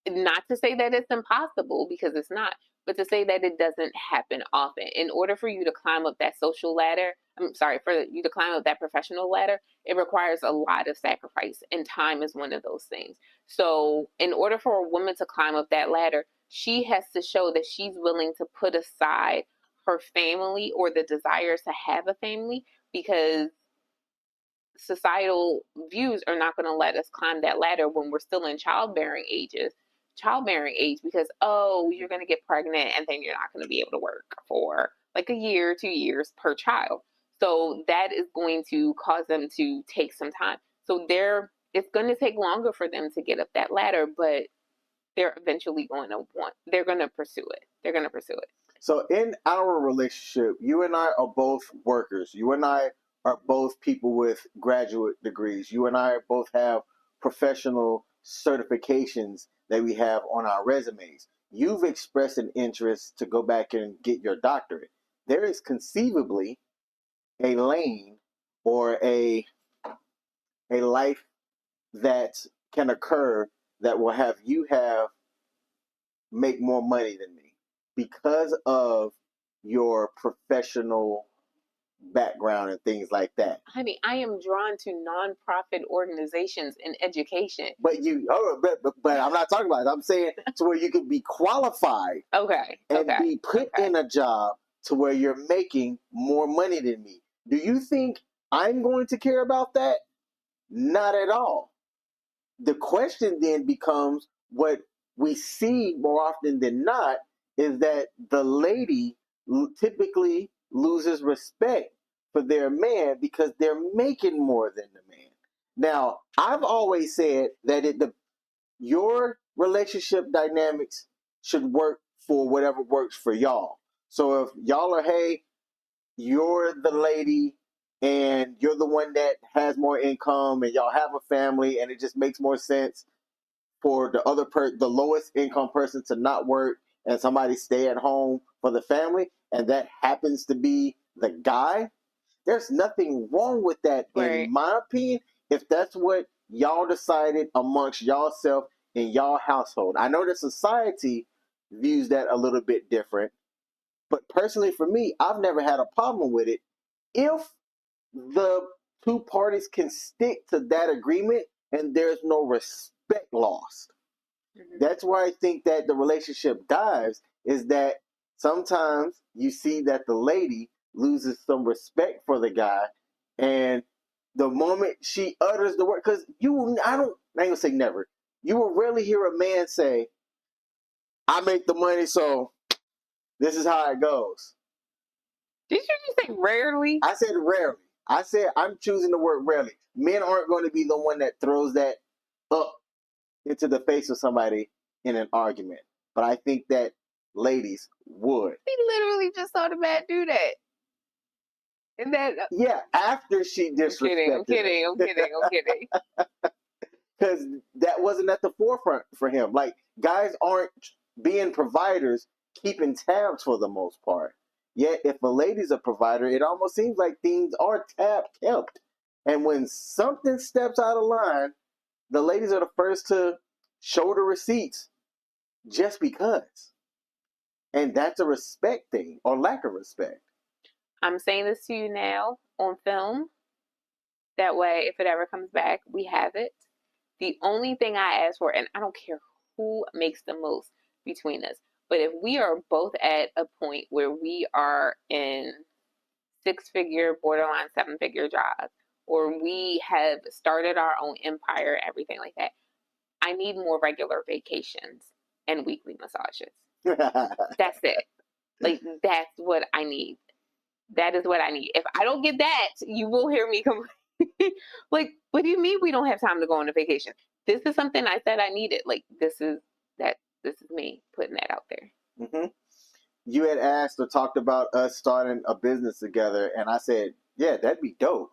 Not to say that it's impossible, because it's not, but to say that it doesn't happen often. In order for you to climb up that social ladder, for you to climb up that professional ladder, it requires a lot of sacrifice, and time is one of those things. So in order for a woman to climb up that ladder, she has to show that she's willing to put aside her family or the desires to have a family, because societal views are not going to let us climb that ladder when we're still in childbearing age, because, oh, you're going to get pregnant and then you're not going to be able to work for like a year, 2 years per child. So that is going to cause them to take some time. So it's going to take longer for them to get up that ladder, but they're eventually going to pursue it. So in our relationship, you and I are both workers. You and I are both people with graduate degrees. You and I both have professional certifications that we have on our resumes. You've expressed an interest to go back and get your doctorate. There is conceivably a lane or a life that can occur that will have you make more money than me because of your professional background and things like that. Honey, I am drawn to nonprofit organizations and education. But I'm not talking about it. I'm saying to where you could be qualified and be put in a job to where you're making more money than me. Do you think I'm going to care about that? Not at all. The question then becomes, what we see more often than not is that the lady typically loses respect for their man because they're making more than the man. Now, I've always said that your relationship dynamics should work for whatever works for y'all. So if y'all are, hey, you're the lady and you're the one that has more income and y'all have a family and it just makes more sense for the lowest income person to not work and somebody stay at home for the family, and that happens to be the guy, there's nothing wrong with that, Right. in my opinion, if that's what y'all decided amongst y'allself in y'all household. I know that society views that a little bit different, but personally for me, I've never had a problem with it if the two parties can stick to that agreement and there's no respect lost. Mhm. That's where I think that the relationship dies, is that sometimes you see that the lady loses some respect for the guy, and the moment she utters the word, because I ain't gonna say never, you will rarely hear a man say, I make the money, so this is how it goes. Did you just say rarely? I said rarely. I said I'm choosing the word rarely. Men aren't going to be the one that throws that up into the face of somebody in an argument. But I think that ladies would. We literally just saw the man do that. And that Yeah, after she disrespected I'm kidding. because that wasn't at the forefront for him. Like, guys aren't being providers, keeping tabs for the most part. Yet, if a lady's a provider, it almost seems like things are kept. And when something steps out of line, the ladies are the first to show the receipts just because. And that's a respect thing, or lack of respect. I'm saying this to you now on film. That way, if it ever comes back, we have it. The only thing I ask for, and I don't care who makes the most between us, but if we are both at a point where we are in 6-figure, borderline 7-figure jobs, or we have started our own empire, everything like that, I need more regular vacations and weekly massages. That's it. Like, that's what I need. That is what I need. If I don't get that, you will hear me complain. Like, what do you mean we don't have time to go on a vacation? This is something I said I needed. Like, this is me putting that out there. Mm-hmm. You had asked or talked about us starting a business together, and I said, yeah, that'd be dope.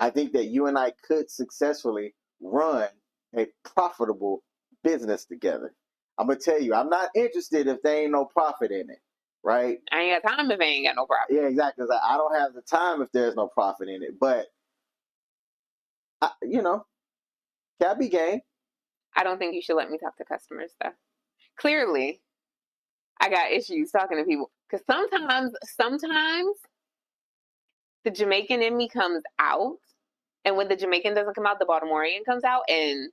I think that you and I could successfully run a profitable business together. I'm going to tell you, I'm not interested if there ain't no profit in it, right? I ain't got time if I ain't got no profit. Yeah, exactly. I don't have the time if there's no profit in it, but, can be game. I don't think you should let me talk to customers, though. Clearly, I got issues talking to people. Because sometimes the Jamaican in me comes out. And when the Jamaican doesn't come out, the Baltimorean comes out. And,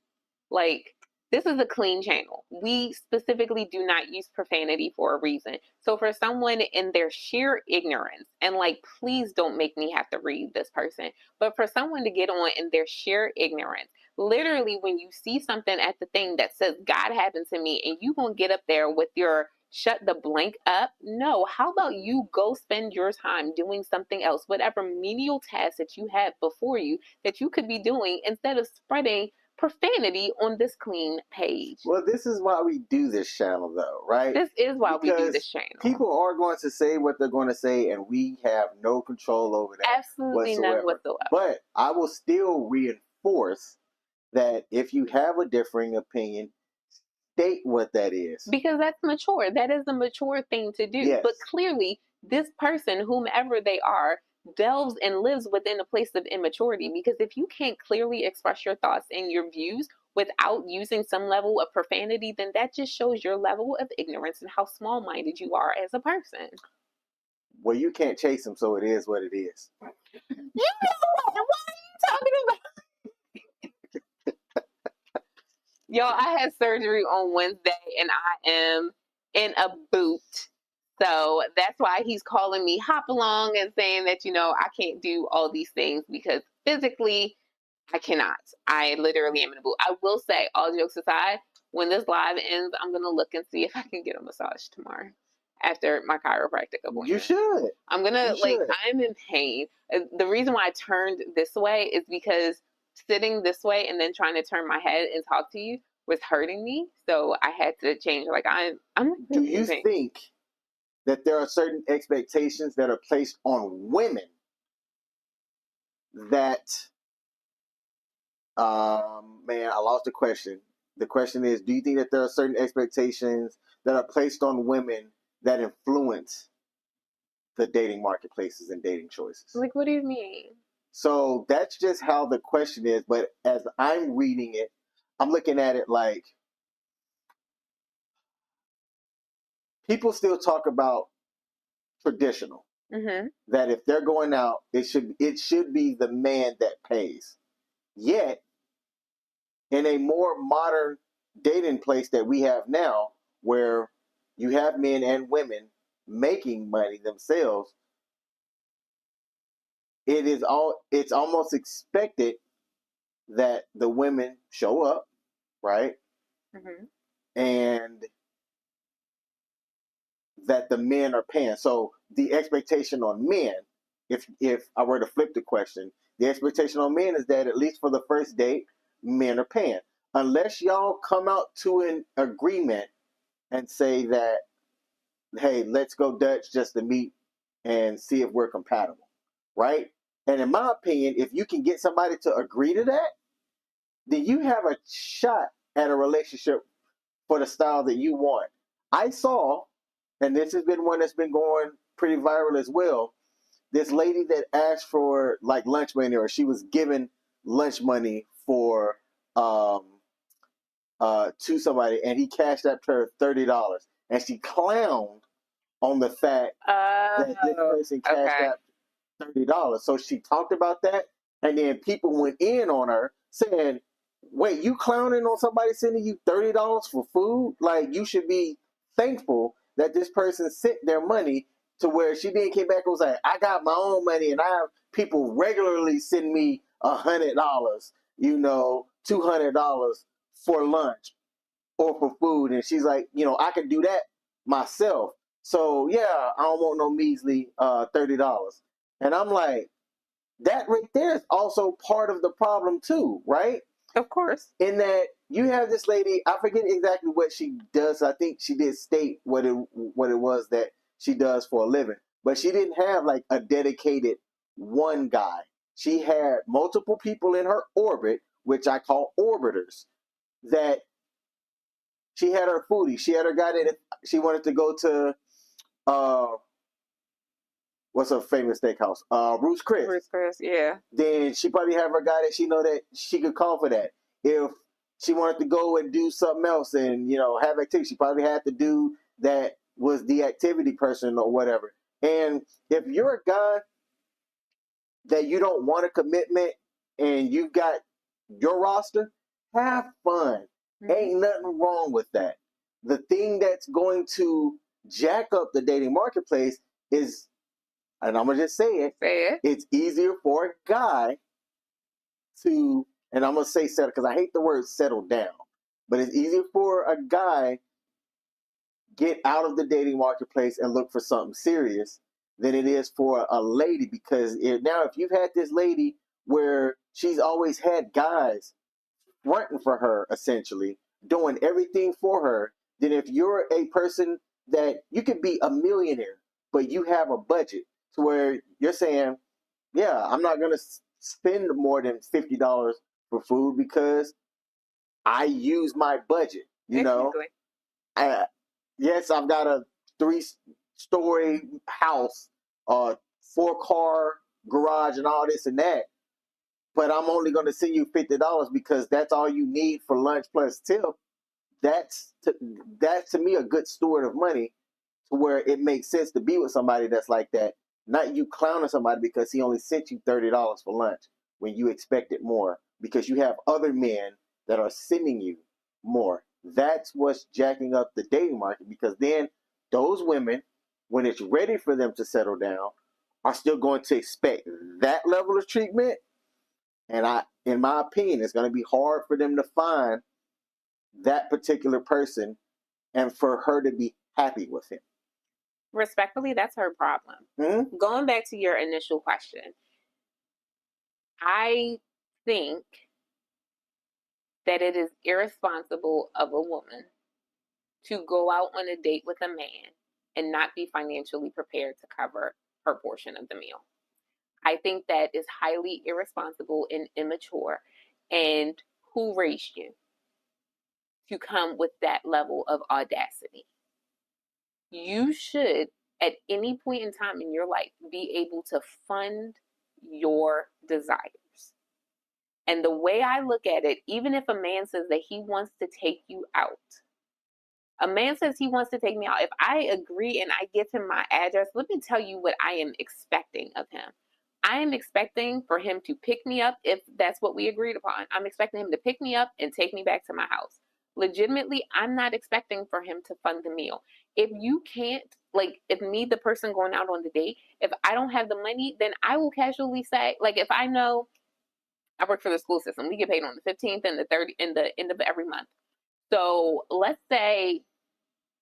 like, this is a clean channel. We specifically do not use profanity for a reason. So for someone in their sheer ignorance, and, like, please don't make me have to read this person, but for someone to get on in their sheer ignorance, literally when you see something at the thing that says God happened to me, and you gonna get up there with your shut the blank up. No, how about you go spend your time doing something else, whatever menial task that you have before you that you could be doing, instead of spreading profanity on this clean page. Well, this is why we do this channel, though, right? This is why we do Because this channel. people are going to say what they're going to say, and we have no control over that. Absolutely none whatsoever. But I will still reinforce that if you have a differing opinion, state what that is. Because that's mature. That is the mature thing to do. Yes. But clearly, this person, whomever they are, delves and lives within a place of immaturity. Because if you can't clearly express your thoughts and your views without using some level of profanity, then that just shows your level of ignorance and how small-minded you are as a person. Well, you can't chase them, so it is what it is. You know what? What are you talking about? Yo, I had surgery on Wednesday and I am in a boot. So that's why he's calling me hop along and saying that, I can't do all these things because physically I cannot. I literally am in a boot. I will say, all jokes aside, when this live ends, I'm going to look and see if I can get a massage tomorrow after my chiropractic appointment. You should. I'm going to, I'm in pain. The reason why I turned this way is because sitting this way and then trying to turn my head and talk to you was hurting me. So I had to change. I'm Do really you in pain. think that there are certain expectations that are placed on women that, man, I lost the question. The question is, do you think that there are certain expectations that are placed on women that influence the dating marketplaces and dating choices? Like, what do you mean? So that's just how the question is. But as I'm reading it, I'm looking at it like people still talk about traditional. Mm-hmm. That if they're going out, it should be the man that pays. Yet, in a more modern dating place that we have now, where you have men and women making money themselves, it's almost expected that the women show up, right? Mm-hmm. And that the men are paying. So the expectation on men, if I were to flip the question, the expectation on men is that at least for the first date, men are paying. Unless y'all come out to an agreement and say that, hey, let's go Dutch just to meet and see if we're compatible, right? And in my opinion, if you can get somebody to agree to that, then you have a shot at a relationship for the style that you want. I saw, and this has been one that's been going pretty viral as well, this lady that asked for like lunch money, or she was given lunch money for to somebody, and he cashed up to her $30, and she clowned on the fact that this person cashed out $30. So she talked about that, and then people went in on her saying, wait, you clowning on somebody sending you $30 for food? Like, you should be thankful that this person sent their money, to where she then came back and was like, I got my own money and I have people regularly send me $100, $200 for lunch or for food. And she's like, I can do that myself. So yeah, I don't want no measly $30. And I'm like, that right there is also part of the problem too, right? Of course. In that you have this lady, I forget exactly what she does. I think she did state what it was that she does for a living, but she didn't have like a dedicated one guy. She had multiple people in her orbit, which I call orbiters, that she had her foodie. She had her guy that she wanted to go to, what's a famous steakhouse? Ruth's Chris. Ruth's Chris, yeah. Then she probably have her guy that she know that she could call for that. If she wanted to go and do something else and, have activity, she probably had to do that was the activity person or whatever. And if you're a guy that you don't want a commitment and you've got your roster, have fun. Mm-hmm. Ain't nothing wrong with that. The thing that's going to jack up the dating marketplace is, and I'm going to just say it, it's easier for a guy to, and I'm going to say settle, because I hate the word settle down, but it's easier for a guy get out of the dating marketplace and look for something serious than it is for a lady. Because if you've had this lady where she's always had guys fronting for her, essentially doing everything for her, then if you're a person that you could be a millionaire, but you have a budget to where you're saying, yeah, I'm not going to spend more than $50 for food because I use my budget, Yes, I've got a 3-story house, 4-car garage and all this and that, but I'm only going to send you $50 because that's all you need for lunch plus tip. That's to me a good steward of money, to where it makes sense to be with somebody that's like that. Not you clowning somebody because he only sent you $30 for lunch when you expected more, because you have other men that are sending you more. That's what's jacking up the dating market, because then those women when it's ready for them to settle down, are still going to expect that level of treatment. And in my opinion, it's going to be hard for them to find that particular person and for her to be happy with him. Respectfully, that's her problem. Mm-hmm. Going back to your initial question, I think that it is irresponsible of a woman to go out on a date with a man and not be financially prepared to cover her portion of the meal. I think that is highly irresponsible and immature. And who raised you to come with that level of audacity? You should, at any point in time in your life, be able to fund your desires. And the way I look at it, even if a man says that he wants to take you out, a man says he wants to take me out. If I agree and I give him my address, let me tell you what I am expecting of him. I am expecting for him to pick me up if that's what we agreed upon. I'm expecting him to pick me up and take me back to my house. Legitimately, I'm not expecting for him to fund the meal. If you can't, like, if me, the person going out on the date, if I don't have the money, then I will casually say, like, if I know I work for the school system, we get paid on the 15th and the 30th and the end of every month. So let's say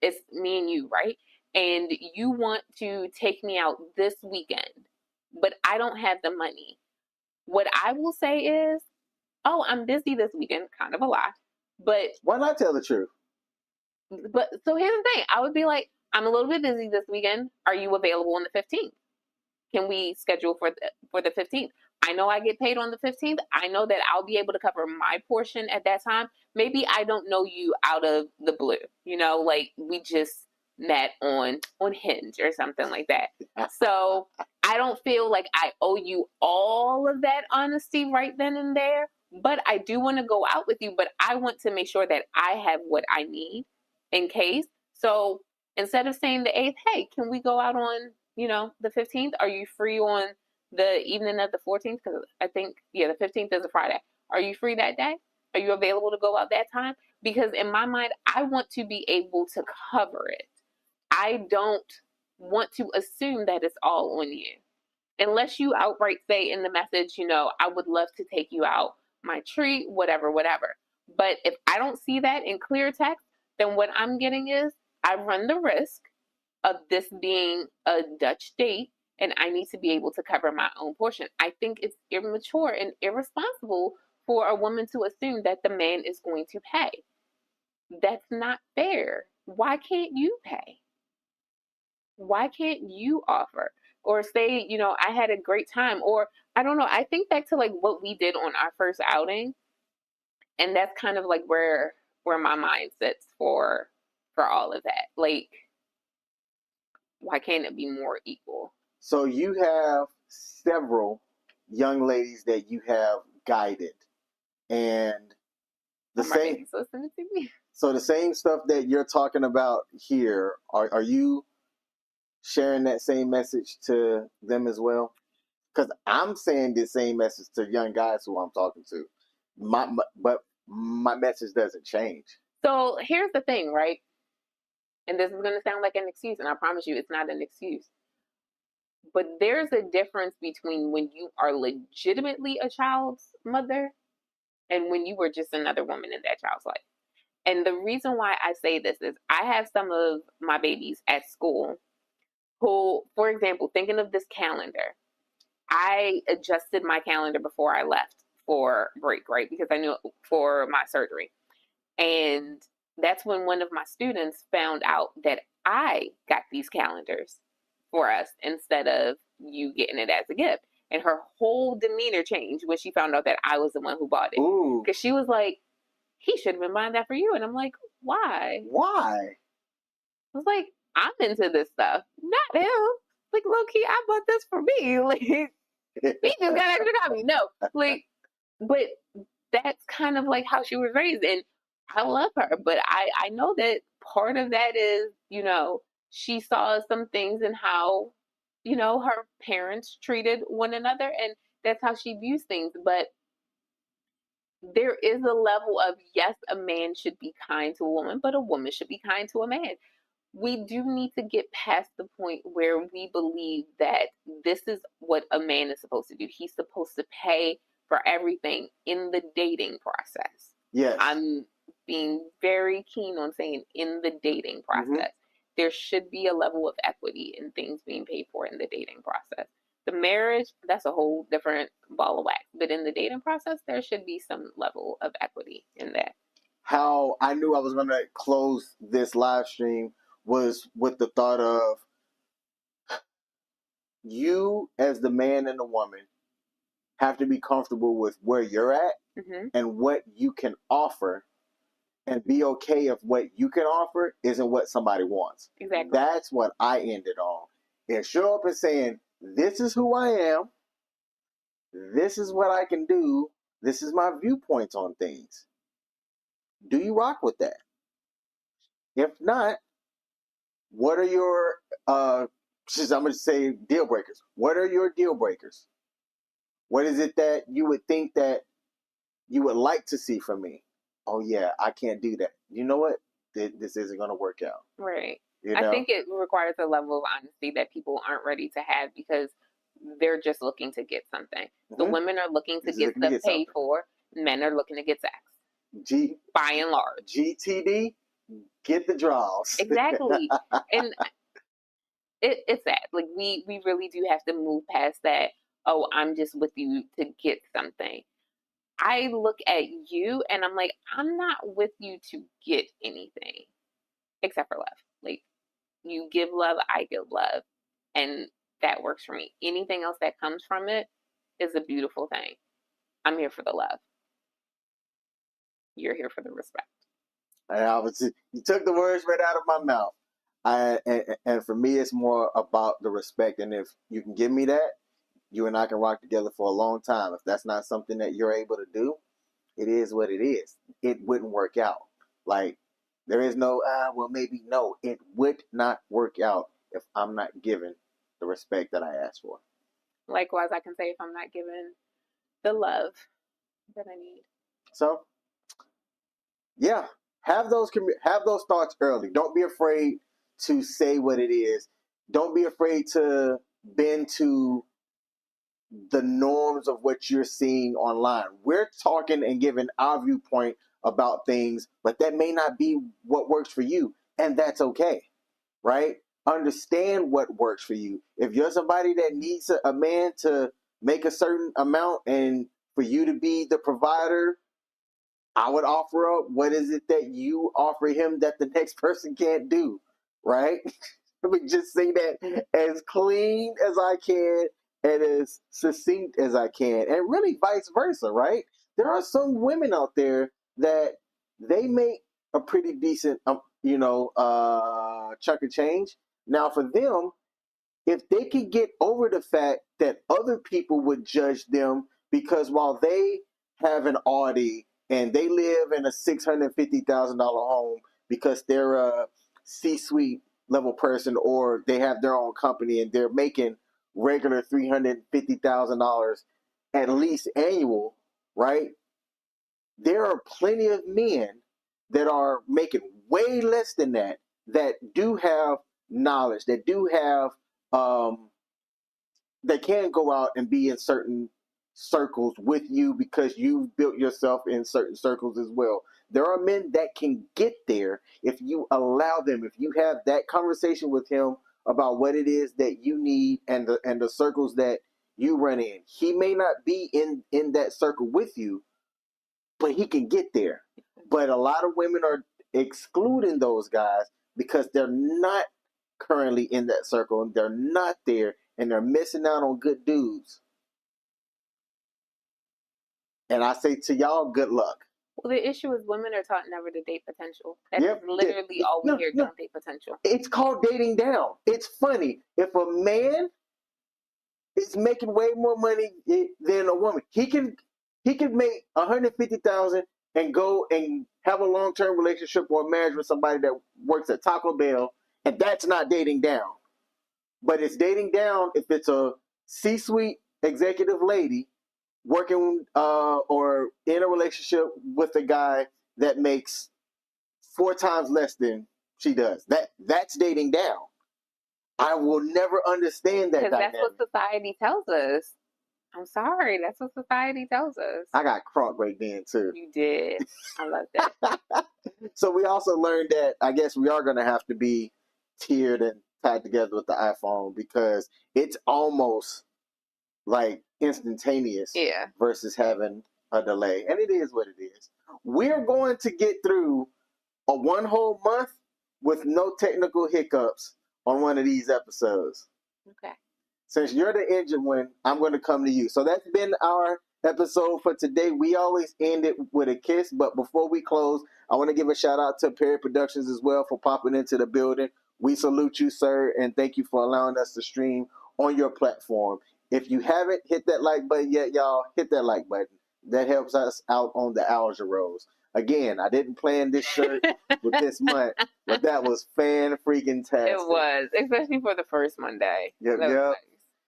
it's me and you, right? And you want to take me out this weekend, but I don't have the money. What I will say is, oh, I'm busy this weekend, kind of a lie. But why not tell the truth? But so here's the thing. I would be like, I'm a little bit busy this weekend. Are you available on the 15th? Can we schedule for the 15th? I know I get paid on the 15th. I know that I'll be able to cover my portion at that time. Maybe I don't know you out of the blue. You know, like we just met on Hinge or something like that. So I don't feel like I owe you all of that honesty right then and there. But I do want to go out with you. But I want to make sure that I have what I need in case. So instead of saying the 8th, hey, can we go out on, the 15th? Are you free on the evening of the 14th? Because I think, the 15th is a Friday. Are you free that day? Are you available to go out that time? Because in my mind, I want to be able to cover it. I don't want to assume that it's all on you. Unless you outright say in the message, I would love to take you out, my treat, whatever. But if I don't see that in clear text, then what I'm getting is I run the risk of this being a Dutch date and I need to be able to cover my own portion. I think it's immature and irresponsible for a woman to assume that the man is going to pay. That's not fair. Why can't you pay? Why can't you offer? Or say, I had a great time. Or I don't know. I think back to like what we did on our first outing. And that's kind of like where my mind sits for all of that. Like, why can't it be more equal? So you have several young ladies that you have guided, and the same. Listening to me. So the same stuff that you're talking about here, are you sharing that same message to them as well? Because I'm saying the same message to young guys who I'm talking to. But my message doesn't change. So here's the thing, right? And this is going to sound like an excuse, and I promise you it's not an excuse. But there's a difference between when you are legitimately a child's mother and when you were just another woman in that child's life. And the reason why I say this is I have some of my babies at school who, for example, thinking of this calendar, I adjusted my calendar before I left for break, right? Because I knew for my surgery. And that's when one of my students found out that I got these calendars for us instead of you getting it as a gift. And her whole demeanor changed when she found out that I was the one who bought it. Because she was like, he should have been buying that for you. And I'm like, why? Why? I was like, I'm into this stuff. Not him. Like, low key, I bought this for me. Like, he just got extra copy. No. Like, but that's kind of like how she was raised. And I love her. But I know that part of that is, she saw some things in how, her parents treated one another. And that's how she views things. But there is a level of, yes, a man should be kind to a woman, but a woman should be kind to a man. we do need to get past the point where we believe that this is what a man is supposed to do. He's supposed to pay for everything in the dating process. Yes. I'm being very keen on saying in the dating process. There should be a level of equity in things being paid for in the dating process. The marriage, that's a whole different ball of wax. But in the dating process, there should be some level of equity in that. How I knew I was going to close this live stream was with the thought of you as the man and the woman have to be comfortable with where you're at and what you can offer, and be okay if what you can offer isn't what somebody wants. Exactly. That's what I ended on. And show up and saying, this is who I am. This is what I can do. This is my viewpoints on things. Do you rock with that? If not, what are your, I'm going to say deal breakers. What are your deal breakers? What is it that you would think that you would like to see from me? Oh, yeah, I can't do that. You know what? This isn't going to work out. Right. You know? I think it requires a level of honesty that people aren't ready to have because they're just looking to get something. The women are looking to get stuff paid for. Men are looking to get sex. By and large. GTD, get the draws. Exactly. And it's that. Like, we really do have to move past that, oh, I'm just with you to get something. I look at you and I'm like, I'm not with you to get anything except for love. Like, you give love, I give love. And that works for me. Anything else that comes from it is a beautiful thing. I'm here for the love. You're here for the respect. You took the words right out of my mouth. And for me, it's more about the respect. And if you can give me that, you and I can rock together for a long time. If that's not something that you're able to do, it is what it is. It wouldn't work out. Like, there is no, well, maybe no. It would not work out if I'm not given the respect that I asked for. Likewise, I can say if I'm not given the love that I need. So, yeah, have those thoughts early. Don't be afraid to say what it is. Don't be afraid to bend to the norms of what you're seeing online. We're talking and giving our viewpoint about things, but that may not be what works for you, and that's okay, right? Understand what works for you. If you're somebody that needs a man to make a certain amount and for you to be the provider, I would offer up, what is it that you offer him that the next person can't do, right? Let me just say that as clean as I can and as succinct as I can, and really vice versa, right? There are some women out there that they make a pretty decent, chunk of change. Now, for them, if they could get over the fact that other people would judge them because while they have an Audi and they live in a $650,000 home because they're a C-suite level person, or they have their own company and they're making regular $350,000 at least annual, right? There are plenty of men that are making way less than that do have knowledge, that do have that can go out and be in certain circles with you because you've built yourself in certain circles as well. There are men that can get there if you allow them, if you have that conversation with him about what it is that you need and the circles that you run in. He may not be in that circle with you, but he can get there. But a lot of women are excluding those guys because they're not currently in that circle and they're not there and they're missing out on good dudes. And I say to y'all, good luck. Well, the issue is women are taught never to date potential. That's literally all we hear, don't date potential. It's called dating down. It's funny. If a man is making way more money than a woman, he can make $150,000 and go and have a long-term relationship or a marriage with somebody that works at Taco Bell, and that's not dating down. But it's dating down if it's a C-suite executive lady working or in a relationship with a guy that makes 4 times less than She does. That's dating down. I will never understand that Because dynamic. that's what society tells us. I'm sorry. That's what society tells us. I got crunk right then, too. You did. I love that. So we also learned that I guess we are going to have to be tiered and tied together with the iPhone because it's almost like instantaneous Yeah. versus having a delay. And it is what it is. We're going to get through a one whole month with no technical hiccups on one of these episodes. Okay. Since you're the engine one, I'm going to come to you. So that's been our episode for today. We always end it with a kiss, but before we close, I want to give a shout out to Perry Productions as well for popping into the building. We salute you, sir, and thank you for allowing us to stream on your platform. If you haven't hit that like button yet, y'all, hit that like button. That helps us out on the Alger Rose. Again, I didn't plan this shirt with this month, but that was fan-freaking-tastic. It was, especially for the first Monday. Yep, That was yep. nice.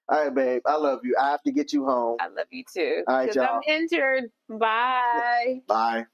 All right, babe. I love you. I have to get you home. I love you too. All right, Because I'm y'all. injured. Bye. Bye.